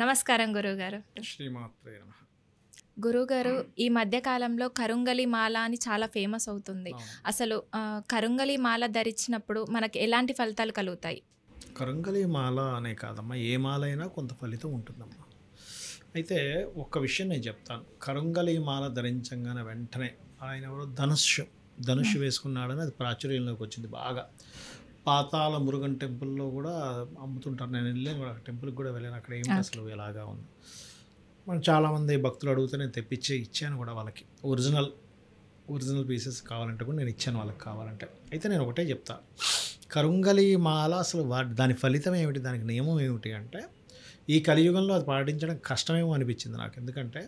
నమస్కారం గురువుగారు. శ్రీమాత్రే నమః. గురువుగారు, ఈ మధ్య కాలంలో కరుంగలి మాల అని చాలా ఫేమస్ అవుతుంది. అవును. అసలు కరుంగలి మాల ధరించినప్పుడు మనకు ఎలాంటి ఫలితాలు కలుగుతాయి? కరంగలి మాల అనే కాదమ్మా, ఏ మాల అయినా కొంత ఫలితం ఉంటుందమ్మా. అయితే ఒక్క విషయం నేను చెప్తాను. కరంగలి మాల ధరించంగానే వెంటనే ఆయన ఎవరో ధనుష్షు వేసుకున్నాడని అది ప్రాచుర్యంలోకి వచ్చింది బాగా. పాతాళ మురుగన్ టెంపుల్లో కూడా అమ్ముతుంటారు. నేను వెళ్ళాను కూడా, టెంపుల్కి కూడా వెళ్ళాను. అక్కడ ఏమిటి అసలు ఎలాగా ఉంది. మనం చాలామంది భక్తులు అడిగితే నేను తెప్పించి ఇచ్చాను కూడా వాళ్ళకి. ఒరిజినల్ పీసెస్ కావాలంటే కూడా నేను ఇచ్చాను వాళ్ళకి కావాలంటే. అయితే నేను ఒకటే చెప్తా, కరుంగలి మాల అసలు దాని ఫలితం ఏమిటి, దానికి నియమం ఏమిటి అంటే, ఈ కలియుగంలో అది పాటించడం కష్టమేమో అనిపించింది నాకు. ఎందుకంటే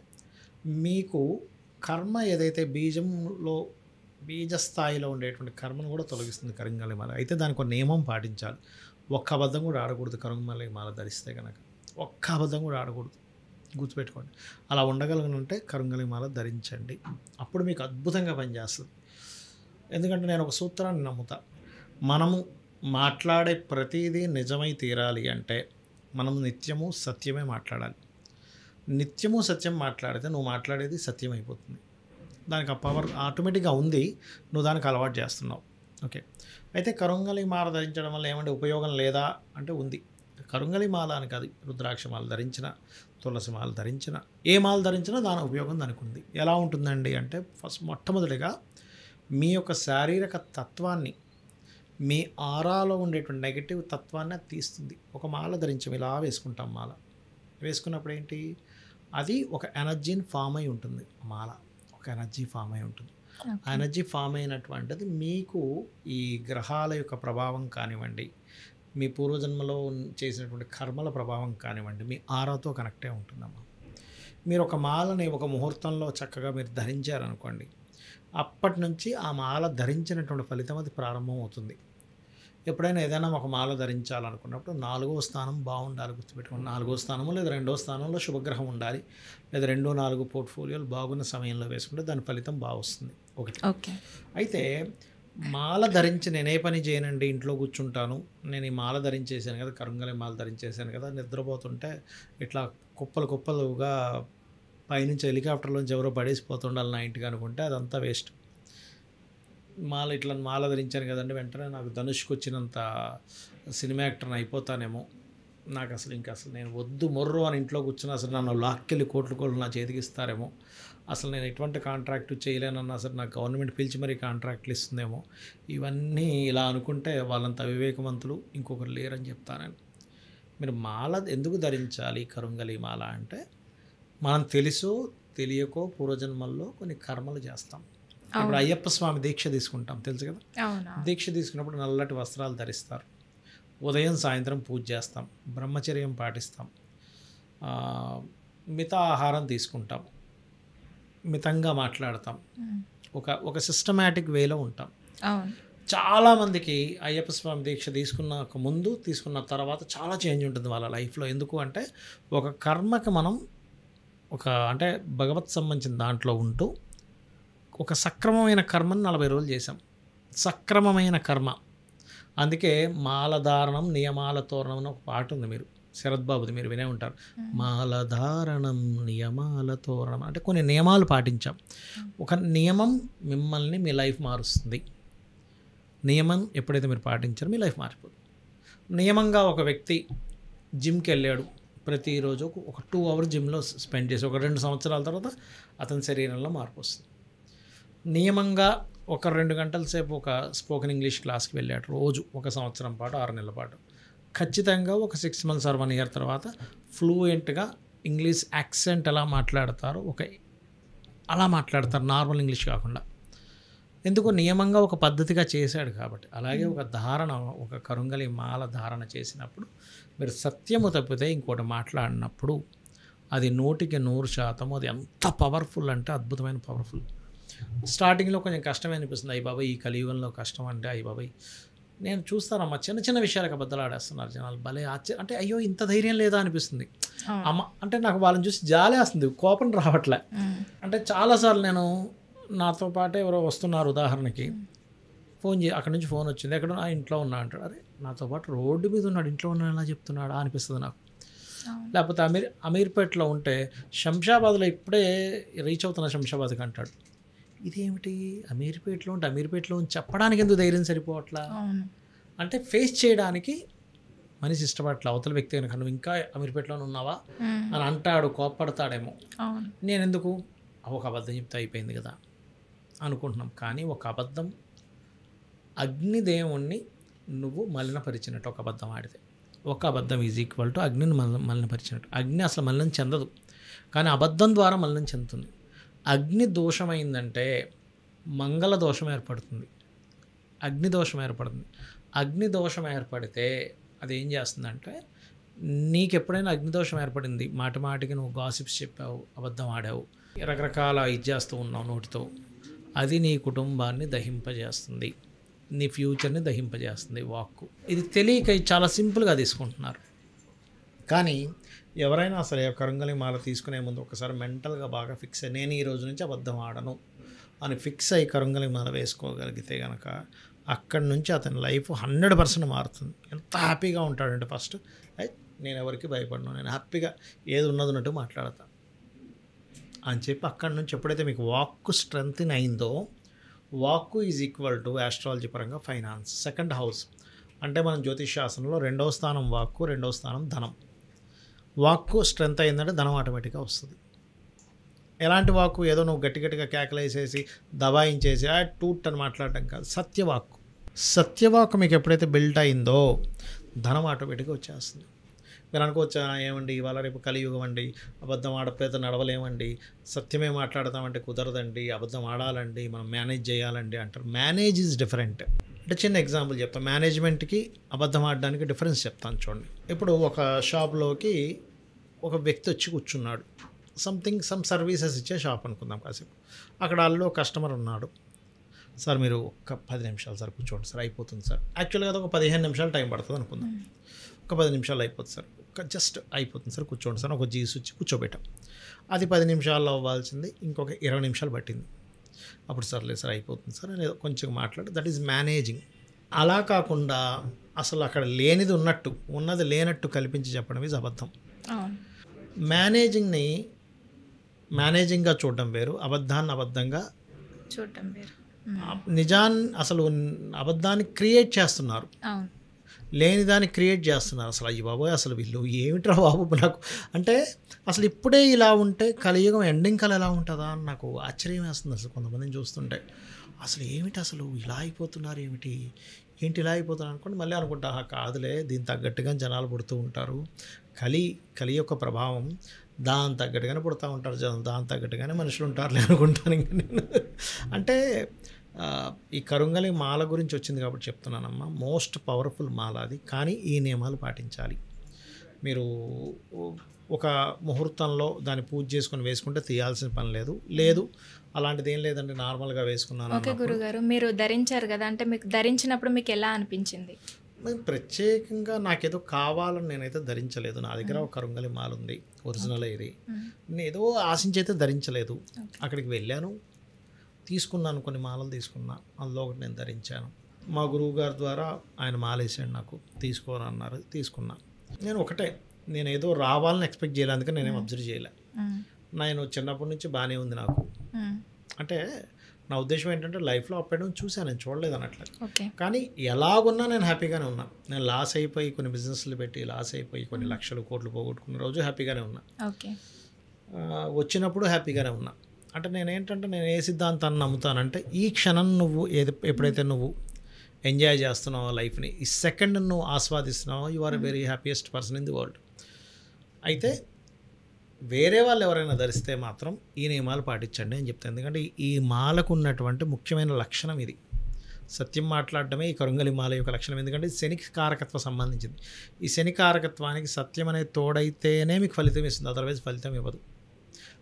మీకు కర్మ ఏదైతే బీజ స్థాయిలో ఉండేటువంటి కర్మను కూడా తొలగిస్తుంది కరుంగలి మాల. అయితే దానికి ఒక నియమం పాటించాలి. ఒక్క అబద్ధం కూడా ఆడకూడదు కరుంగలి మాల ధరిస్తే కనుక. ఒక్క అబద్ధం కూడా ఆడకూడదు, గుర్తుపెట్టుకోండి. అలా ఉండగలగనుంటే కరుంగలి మాల ధరించండి. అప్పుడు మీకు అద్భుతంగా పనిచేస్తుంది. ఎందుకంటే నేను ఒక సూత్రాన్ని నమ్ముతా, మనము మాట్లాడే ప్రతిదీ నిజమై తీరాలి అంటే మనం నిత్యము సత్యమే మాట్లాడాలి. నిత్యము సత్యం మాట్లాడితే నువ్వు మాట్లాడేది సత్యం అయిపోతుంది. దానికి ఆ పవర్ ఆటోమేటిక్గా ఉంది, నువ్వు దానికి అలవాటు చేస్తున్నావు. ఓకే. అయితే కరుంగలి మాల ధరించడం వల్ల ఏమంటే ఉపయోగం లేదా అంటే ఉంది. కరుంగలి మాల అని కాదు, రుద్రాక్ష మాల ధరించిన, తులసి మాల ధరించిన, ఏ మాల ధరించినా దాని ఉపయోగం దానికి ఉంది. ఎలా ఉంటుందండి అంటే, మొట్టమొదటిగా మీ యొక్క శారీరక తత్వాన్ని, మీ ఆరాలో ఉండేటువంటి నెగిటివ్ తత్వాన్ని అది తీస్తుంది. ఒక మాల ధరించాం, ఇలా వేసుకుంటాం. మాల వేసుకున్నప్పుడు ఏంటి, అది ఒక ఎనర్జీని ఫామ్ అయి ఉంటుంది. మాల ఒక ఎనర్జీ ఫామ్ అయి ఉంటుంది. ఆ ఎనర్జీ ఫామ్ అయినటువంటిది మీకు ఈ గ్రహాల యొక్క ప్రభావం కానివ్వండి, మీ పూర్వజన్మలో చేసినటువంటి కర్మల ప్రభావం కానివ్వండి, మీ ఆరాతో కనెక్టే ఉంటుందమ్మా. మీరు ఒక మాలని ఒక ముహూర్తంలో చక్కగా మీరు ధరించారనుకోండి, అప్పటి నుంచి ఆ మాల ధరించినటువంటి ఫలితం అది ప్రారంభం అవుతుంది. ఎప్పుడైనా ఏదైనా ఒక మాల ధరించాలనుకున్నప్పుడు 4వ స్థానం బాగుండాలి, గుర్తుపెట్టుకోండి. 4వ స్థానము లేదా 2వ స్థానంలో శుభగ్రహం ఉండాలి, లేదా 2, 4 పోర్ట్ఫోలియోలు బాగున్న సమయంలో వేసుకుంటే దాని ఫలితం బాగా వస్తుంది. ఒకటి. ఓకే. అయితే మాల ధరించి నేనే పని చేయనండి, ఇంట్లో కూర్చుంటాను, నేను ఈ మాల ధరించేసాను కదా, కరుంగలి మాల ధరించేసాను కదా, నిద్రపోతుంటే ఇట్లా కుప్పలుగా పైనుంచి హెలికాప్టర్లోంచి ఎవరో పడేసిపోతుండాలి నా ఇంటికి అనుకుంటే అదంతా వేస్ట్. మాల ధరించాను కదండి, వెంటనే నాకు ధనుష్కి వచ్చినంత సినిమా యాక్టర్ని అయిపోతానేమో, నాకు అసలు నేను వద్దు మొర్రు అని ఇంట్లో కూర్చున్నా అసలు నన్ను లాక్కెళ్ళి కోట్లు నా చేతికి ఇస్తారేమో, అసలు నేను ఎటువంటి కాంట్రాక్ట్ చేయలేనన్నా అసలు నాకు గవర్నమెంట్ పిలిచి మరీ కాంట్రాక్ట్లు ఇస్తుందేమో, ఇవన్నీ ఇలా అనుకుంటే వాళ్ళంత అవివేకవంతులు ఇంకొకరు లేరని చెప్తానని. మీరు మాల ఎందుకు ధరించాలి కరుంగలి మాల అంటే, మనం తెలుసో తెలియకో పూర్వజన్మల్లో కొన్ని కర్మలు చేస్తాం. ఇప్పుడు అయ్యప్ప స్వామి దీక్ష తీసుకుంటాం, తెలుసు కదా. దీక్ష తీసుకున్నప్పుడు నల్లటి వస్త్రాలు ధరిస్తారు, ఉదయం సాయంత్రం పూజ చేస్తాం, బ్రహ్మచర్యం పాటిస్తాం, మిత ఆహారం తీసుకుంటాం, మితంగా మాట్లాడతాం, ఒక సిస్టమేటిక్ వేలో ఉంటాం. చాలామందికి అయ్యప్ప స్వామి దీక్ష తీసుకున్న తర్వాత చాలా చేంజ్ ఉంటుంది వాళ్ళ లైఫ్లో. ఎందుకు అంటే, ఒక కర్మకి మనం అంటే భగవత్ సంబంధించిన దాంట్లో ఉంటూ ఒక సక్రమమైన కర్మను 40 రోజులు చేశాం. సక్రమమైన కర్మ. అందుకే మాలధారణం నియమాల తోరణం అని ఒక పాట ఉంది, మీరు శరద్బాబుది, మీరు వినే ఉంటారు. మాలధారణం నియమాల తోరణం అంటే కొన్ని నియమాలు పాటించాం. ఒక నియమం మిమ్మల్ని, మీ లైఫ్ మారుస్తుంది. నియమం ఎప్పుడైతే మీరు పాటించారో మీ లైఫ్ మారిపోతుంది. నియమంగా ఒక వ్యక్తి జిమ్కి వెళ్ళాడు, ప్రతిరోజు ఒక 2 అవర్స్ జిమ్లో స్పెండ్ చేసి ఒక 2 సంవత్సరాల తర్వాత అతని శరీరంలో మార్పు వస్తుంది. నియమంగా ఒక 2 గంటల సేపు ఒక స్పోకెన్ ఇంగ్లీష్ క్లాస్కి వెళ్ళాడు రోజు, 1 సంవత్సరం పాటు, 6 నెలల పాటు, ఖచ్చితంగా ఒక 6 months or 1 year తర్వాత ఫ్లూయెంట్గా ఇంగ్లీష్ యాక్సెంట్ ఎలా మాట్లాడతారో అలా మాట్లాడతారు, నార్మల్ ఇంగ్లీష్ కాకుండా. ఎందుకు, నియమంగా ఒక పద్ధతిగా చేశాడు కాబట్టి. అలాగే ఒక కరుంగలి మాల ధారణ చేసినప్పుడు మీరు సత్యము తప్పితే ఇంకోటి మాట్లాడినప్పుడు అది 100% అది ఎంత పవర్ఫుల్ అంటే అద్భుతమైన పవర్ఫుల్. స్టార్టింగ్లో కొంచెం కష్టమే అనిపిస్తుంది, అయ్య బాబాయ్ ఈ కలియుగంలో కష్టం అంటే, అయ్య బాబాయ్ నేను చూస్తానమ్మా చిన్న విషయాలకు అబద్ధాలు ఆడేస్తున్నారు జనాలు, భలే అంటే అయ్యో ఇంత ధైర్యం లేదా అనిపిస్తుంది. అమ్మ అంటే నాకు వాళ్ళని చూసి జాలేస్తుంది, కోపం రావట్లే. అంటే చాలాసార్లు నేను, నాతో పాటే ఎవరో వస్తున్నారు, ఉదాహరణకి అక్కడి నుంచి ఫోన్ వచ్చింది, ఎక్కడ ఇంట్లో ఉన్నా అంటాడు. అరే నాతో పాటు రోడ్డు మీద ఉన్నాడు, ఇంట్లో ఉన్నాడు ఎలా చెప్తున్నాడా అనిపిస్తుంది నాకు. అవును. లేకపోతే అమీర్పేటలో ఉంటే శంషాబాద్లో ఇప్పుడే రీచ్ అవుతున్న శంషాబాద్కి అంటాడు. ఇదేమిటి అమీర్పేటలో ఉంటే అమీర్పేటలో అని చెప్పడానికి ఎందుకు ధైర్యం సరిపోవట్లా? అవును. అంటే ఫేస్ చేయడానికి మనిషి ఇష్టపడట్లా. అవతల వ్యక్తి కనుక నువ్వు ఇంకా అమీర్పేటలోనే ఉన్నావా అని అంటాడు, కోప్పడతాడేమో. అవును. నేనెందుకు ఒక అబద్ధం చెప్తే అయిపోయింది కదా అనుకుంటున్నాం. కానీ ఒక అబద్ధం అగ్నిదేవుణ్ణి నువ్వు మలినపరిచినట్టు. ఒక అబద్ధం ఆడితే ఒక అబద్ధం ఈజ్ ఈక్వల్ టు అగ్నిని మలినపరిచినట్టు. అగ్ని అసలు మలినం చెందదు, కానీ అబద్ధం ద్వారా మలినం చెందుతుంది. అగ్ని దోషమైందంటే మంగళ దోషం ఏర్పడుతుంది, అగ్ని దోషం ఏర్పడుతుంది. అగ్ని దోషం ఏర్పడితే అది ఏం చేస్తుందంటే, నీకు ఎప్పుడైనా అగ్నిదోషం ఏర్పడింది, మాటి మాటికి నువ్వు గాసిప్స్ చెప్పావు, అబద్ధం ఆడావు, రకరకాల ఇది చేస్తూ ఉన్నావు నోటితో, అది నీ కుటుంబాన్ని దహింపజేస్తుంది, నీ ఫ్యూచర్ని దహింపజేస్తుంది వాక్కు. ఇది తెలియక చాలా సింపుల్గా తీసుకుంటున్నారు. కానీ ఎవరైనా అసలు కరుంగలి మాల తీసుకునే ముందు ఒకసారి మెంటల్గా బాగా ఫిక్స్ అయ్యి నేను ఈ రోజు నుంచి అబద్ధం ఆడను అని ఫిక్స్ అయ్యి కరుంగలి మాల వేసుకోగలిగితే కనుక అక్కడి నుంచి అతని లైఫ్ 100% మారుతుంది. ఎంత హ్యాపీగా ఉంటాడంటే ఫస్ట్ నేను ఎవరికి భయపడను, నేను హ్యాపీగా ఏది ఉన్నట్టు మాట్లాడతా అని చెప్పి అక్కడి నుంచి ఎప్పుడైతే మీకు వాక్కు స్ట్రెంగ్త్ అయిందో, వాక్కు ఈజ్ ఈక్వల్ టు ఆస్ట్రాలజీ పరంగా ఫైనాన్స్. సెకండ్ హౌస్ అంటే మనం జ్యోతిష్ శాస్త్రంలో 2వ స్థానం వాక్కు, 2వ స్థానం ధనం. వాక్కు స్ట్రెంగ్త్ అయిందంటే ధనం ఆటోమేటిక్గా వస్తుంది. ఎలాంటి వాక్కు? ఏదో నువ్వు గట్టిగా కేకలేసేసి దబాయించేసి టూట్ అని మాట్లాడటం కాదు. సత్యవాక్కు. సత్యవాక్కు మీకు ఎప్పుడైతే బిల్ట్ అయిందో ధనం ఆటోమేటిక్గా వచ్చేస్తుంది. మీరు అనుకోవచ్చా, ఏమండి ఇవాళ రేపు కలియుగం అండి, అబద్ధం ఆడకపోతే నడవలేమండి, సత్యమే మాట్లాడతామంటే కుదరదండి, అబద్ధం ఆడాలండి, మనం మేనేజ్ చేయాలండి అంటారు. Manage is different. అంటే చిన్న ఎగ్జాంపుల్ చెప్తాను, మేనేజ్మెంట్కి అబద్ధం ఆడడానికి డిఫరెన్స్ చెప్తాను చూడండి. ఇప్పుడు ఒక షాప్లోకి ఒక వ్యక్తి వచ్చి కూర్చున్నాడు, సమ్ సర్వీసెస్ ఇచ్చే షాప్ అనుకుందాం కాసేపు. అక్కడ వాళ్ళు కస్టమర్ ఉన్నాడు. సార్ మీరు ఒక 10 నిమిషాలు సార్ కూర్చోండి సార్, అయిపోతుంది సార్. యాక్చువల్గా అది ఒక 15 నిమిషాలు టైం పడుతుంది అనుకుందాం. ఒక 10 నిమిషాలు అయిపోతుంది సార్, జస్ట్ అయిపోతుంది సార్, కూర్చోండి సార్. ఒక జ్యూస్ వచ్చి కూర్చోబెట్టాం. అది 10 నిమిషాల్లో అవ్వాల్సింది ఇంకొక 20 నిమిషాలు పట్టింది. అప్పుడు సర్లేదు సార్ అయిపోతుంది సార్ అని కొంచెం మాట్లాడి, దట్ ఈజ్ మేనేజింగ్. అలా కాకుండా అసలు అక్కడ లేనిది ఉన్నట్టు, ఉన్నది లేనట్టు కల్పించి చెప్పడం ఈజ్ అబద్ధం. మేనేజింగ్గా చూడడం వేరు, అబద్ధాన్ని అబద్ధంగా చూడటం వేరు. నిజాన్ని అసలు అబద్ధాన్ని క్రియేట్ చేస్తున్నారు, లేని దాన్ని క్రియేట్ చేస్తున్నారు. అసలు అయ్యి బాబోయ్ అసలు వీళ్ళు ఏమిట్రా బాబు నాకు అంటే అసలు ఇప్పుడే ఇలా ఉంటే కలియుగం ఎండింగ్ కల ఎలా ఉంటుందా అని నాకు ఆశ్చర్యం వేస్తుంది. అసలు కొంతమందిని చూస్తుంటే అసలు ఏమిటి అసలు ఇలా అయిపోతున్నారు, ఏంటి ఇలా అయిపోతున్నారు అనుకోండి. మళ్ళీ అనుకుంటా కాదులే, దీని తగ్గట్టుగా జనాలు పుడుతూ ఉంటారు, కలి యొక్క ప్రభావం దాని తగ్గట్టుగానే పుడతా ఉంటారు జనం, దాని తగ్గట్టుగానే మనుషులు ఉంటారులే అనుకుంటాను. ఇంకా నేను అంటే ఈ కరుంగలి మాల గురించి వచ్చింది కాబట్టి చెప్తున్నానమ్మా. మోస్ట్ పవర్ఫుల్ మాల అది, కానీ ఈ నియమాలు పాటించాలి. మీరు ఒక ముహూర్తంలో దాన్ని పూజ చేసుకొని వేసుకుంటే తీయాల్సిన పని లేదు అలాంటిది ఏం లేదండి, నార్మల్గా వేసుకున్నాను. ఓకే గురుగారు, మీరు ధరించారు కదా, అంటే మీకు ధరించినప్పుడు మీకు ఎలా అనిపించింది? ప్రత్యేకంగా నాకేదో కావాలని నేనైతే ధరించలేదు. నా దగ్గర ఒక కరుంగలి మాల ఉంది, ఒరిజినల్ ఇది. నేను ఏదో ఆశించి అయితే ధరించలేదు. అక్కడికి వెళ్ళాను, తీసుకున్నాను, కొన్ని మాలలు తీసుకున్నా, అందులో ఒకటి నేను ధరించాను. మా గురువు గారి ద్వారా ఆయన మాలేసాడు నాకు, తీసుకోరన్నారు, తీసుకున్నా. నేను ఏదో రావాలని ఎక్స్పెక్ట్ చేయలేదు, అందుకని నేనేం అబ్జర్వ్ చేయలే. నేను చిన్నప్పటి నుంచి బాగానే ఉంది నాకు. అంటే నా ఉద్దేశం ఏంటంటే లైఫ్లో అప్ అండ్ డౌన్ చూశాను, నేను చూడలేదు అన్నట్లు. కానీ ఎలాగున్నా నేను హ్యాపీగానే ఉన్నా. నేను లాస్ అయిపోయి కొన్ని బిజినెస్లు పెట్టి లాస్ అయిపోయి కొన్ని లక్షలు కోట్లు పోగొట్టుకున్న రోజు హ్యాపీగానే ఉన్నా, వచ్చినప్పుడు హ్యాపీగానే ఉన్నా. అంటే నేనేంటంటే నేను ఏ సిద్ధాంతాన్ని నమ్ముతానంటే, ఈ క్షణం నువ్వు ఎప్పుడైతే నువ్వు ఎంజాయ్ చేస్తున్నావో లైఫ్ని, ఈ సెకండ్ నువ్వు ఆస్వాదిస్తున్నావో, you are a very happiest person in the world. అయితే వేరే వాళ్ళు ఎవరైనా ధరిస్తే మాత్రం ఈ నియమాలు పాటించండి అని చెప్తాను. ఎందుకంటే ఈ మాలకు ఉన్నటువంటి ముఖ్యమైన లక్షణం ఇది. సత్యం మాట్లాడటమే ఈ కరుంగలి మాల యొక్క లక్షణం. ఎందుకంటే శని కారకత్వం సంబంధించింది. ఈ శని కారకత్వానికి సత్యం అనేది తోడైతేనే మీకు ఫలితం ఇస్తుంది, అదర్వైజ్ ఫలితం ఇవ్వదు.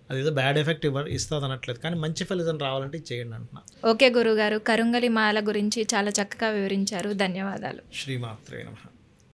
అదేదో బ్యాడ్ ఎఫెక్ట్ ఇస్తుంది అనట్లేదు, కానీ మంచి ఫలితం రావాలంటే చేయండి అంటున్నా. ఓకే గురుగారు, కరుంగలి మాల గురించి చాలా చక్కగా వివరించారు. ధన్యవాదాలు. శ్రీమాత్రే నమః.